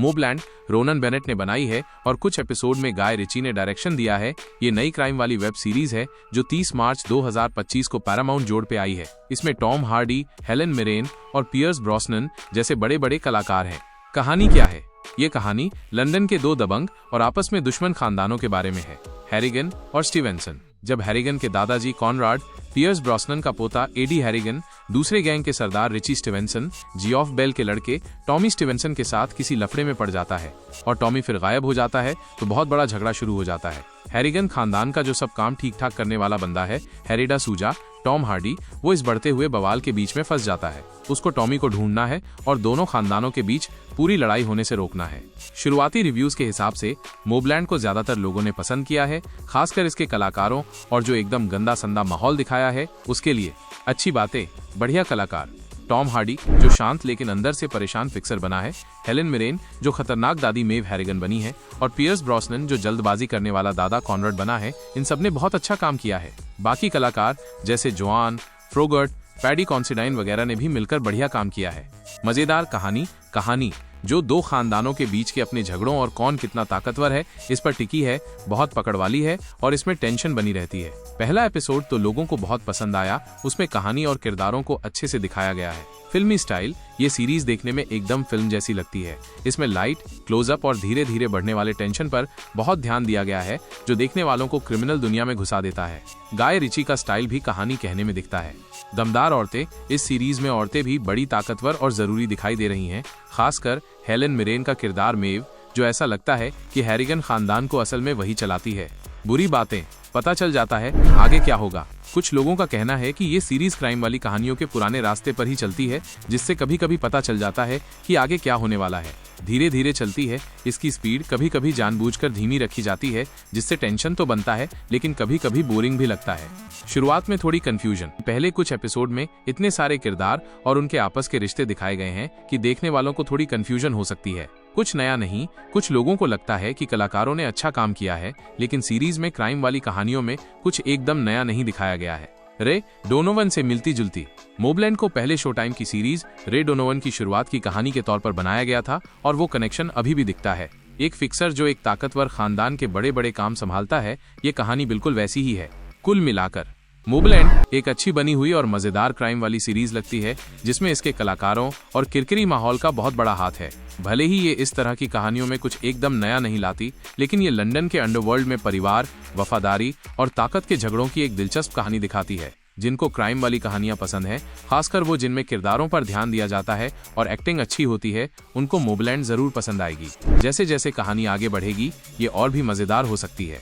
मोबलैंड Ronan Bennett ने बनाई है और कुछ एपिसोड में गाय रिची ने डायरेक्शन दिया है। ये नई क्राइम वाली वेब सीरीज है जो 30 मार्च 2025 को पैरामाउंट जोड़ पे आई है। इसमें टॉम हार्डी, हेलेन मिरेन और पियर्स ब्रॉसनन जैसे बड़े बड़े कलाकार हैं। कहानी क्या है? ये कहानी लंदन के दो दबंग और आपस में दुश्मन खानदानों के बारे में है, हैरिगन और स्टीवेंसन। जब हैरिगन के दादाजी कॉनराड, पियर्स ब्रॉसनन का पोता एडी हैरिगन, दूसरे गैंग के सरदार रिची स्टीवेंसन, जियोफ बेल के लड़के टॉमी स्टीवेंसन के साथ किसी लफड़े में पड़ जाता है और टॉमी फिर गायब हो जाता है, तो बहुत बड़ा झगड़ा शुरू हो जाता है। हैरिगन खानदान का जो सब काम ठीक ठाक करने वाला बंदा है, हेरिडा सूजा, टॉम हार्डी, वो इस बढ़ते हुए बवाल के बीच में फंस जाता है। उसको टॉमी को ढूंढना है और दोनों खानदानों के बीच पूरी लड़ाई होने से रोकना है। शुरुआती रिव्यूज के हिसाब से मोबलैंड को ज्यादातर लोगों ने पसंद किया है, खासकर इसके कलाकारों और जो एकदम गंदा संदा माहौल दिखाया है उसके लिए। अच्छी बातें, बढ़िया कलाकार, टॉम हार्डी जो शांत लेकिन अंदर से परेशान फिक्सर बना है, हेलेन मिरेन जो खतरनाक दादी मेव हैरिगन बनी है और पियर्स ब्रॉसनन जो जल्दबाजी करने वाला दादा कॉनराड बना है, इन सब ने बहुत अच्छा काम किया है। बाकी कलाकार जैसे जोआन, फ्रोगर्ट, पैडी कॉन्सिडाइन वगैरह ने भी मिलकर बढ़िया काम किया है। मजेदार कहानी जो दो खानदानों के बीच के अपने झगड़ों और कौन कितना ताकतवर है इस पर टिकी है, बहुत पकड़ वाली है और इसमें टेंशन बनी रहती है। पहला एपिसोड तो लोगों को बहुत पसंद आया, उसमें कहानी और किरदारों को अच्छे से दिखाया गया है। फिल्मी स्टाइल, ये सीरीज देखने में एकदम फिल्म जैसी लगती है। इसमें लाइट, क्लोजअप और धीरे धीरे बढ़ने वाले टेंशन पर बहुत ध्यान दिया गया है, जो देखने वालों को क्रिमिनल दुनिया में घुसा देता है। गाय रिची का स्टाइल भी कहानी कहने में दिखता है। दमदार औरतें, इस सीरीज में औरतें भी बड़ी ताकतवर और जरूरी दिखाई दे रही हैं, खासकर हेलेन मिरेन का किरदार मेव, जो ऐसा लगता है कि हैरिगन खानदान को असल में वही चलाती है। बुरी बातें, पता चल जाता है आगे क्या होगा। कुछ लोगों का कहना है कि ये सीरीज क्राइम वाली कहानियों के पुराने रास्ते पर ही चलती है, जिससे कभी कभी पता चल जाता है कि आगे क्या होने वाला है। धीरे धीरे चलती है, इसकी स्पीड कभी कभी जानबूझकर धीमी रखी जाती है, जिससे टेंशन तो बनता है लेकिन कभी कभी बोरिंग भी लगता है। शुरुआत में थोड़ी कंफ्यूजन, पहले कुछ एपिसोड में इतने सारे किरदार और उनके आपस के रिश्ते दिखाए गए हैं कि देखने वालों को थोड़ी कंफ्यूजन हो सकती है। कुछ नया नहीं, कुछ लोगों को लगता है कि कलाकारों ने अच्छा काम किया है, लेकिन सीरीज में क्राइम वाली कहानियों में कुछ एकदम नया नहीं दिखाया गया है। रे डोनोवन से मिलती जुलती, मोबलैंड को पहले शो टाइम की सीरीज रे डोनोवन की शुरुआत की कहानी के तौर पर बनाया गया था और वो कनेक्शन अभी भी दिखता है। एक फिक्सर जो एक ताकतवर खानदान के बड़े बड़े काम संभालता है, ये कहानी बिल्कुल वैसी ही है। कुल मिलाकर मोबलैंड एक अच्छी बनी हुई और मजेदार क्राइम वाली सीरीज लगती है, जिसमें इसके कलाकारों और किरकिरी माहौल का बहुत बड़ा हाथ है। भले ही ये इस तरह की कहानियों में कुछ एकदम नया नहीं लाती, लेकिन ये लंदन के अंडरवर्ल्ड में परिवार, वफादारी और ताकत के झगड़ों की एक दिलचस्प कहानी दिखाती है। जिनको क्राइम वाली कहानियां पसंद है, खासकर वो जिनमें किरदारों पर ध्यान दिया जाता है और एक्टिंग अच्छी होती है, उनको मोबलैंड जरूर पसंद आएगी। जैसे जैसे कहानी आगे बढ़ेगी, ये और भी मजेदार हो सकती है।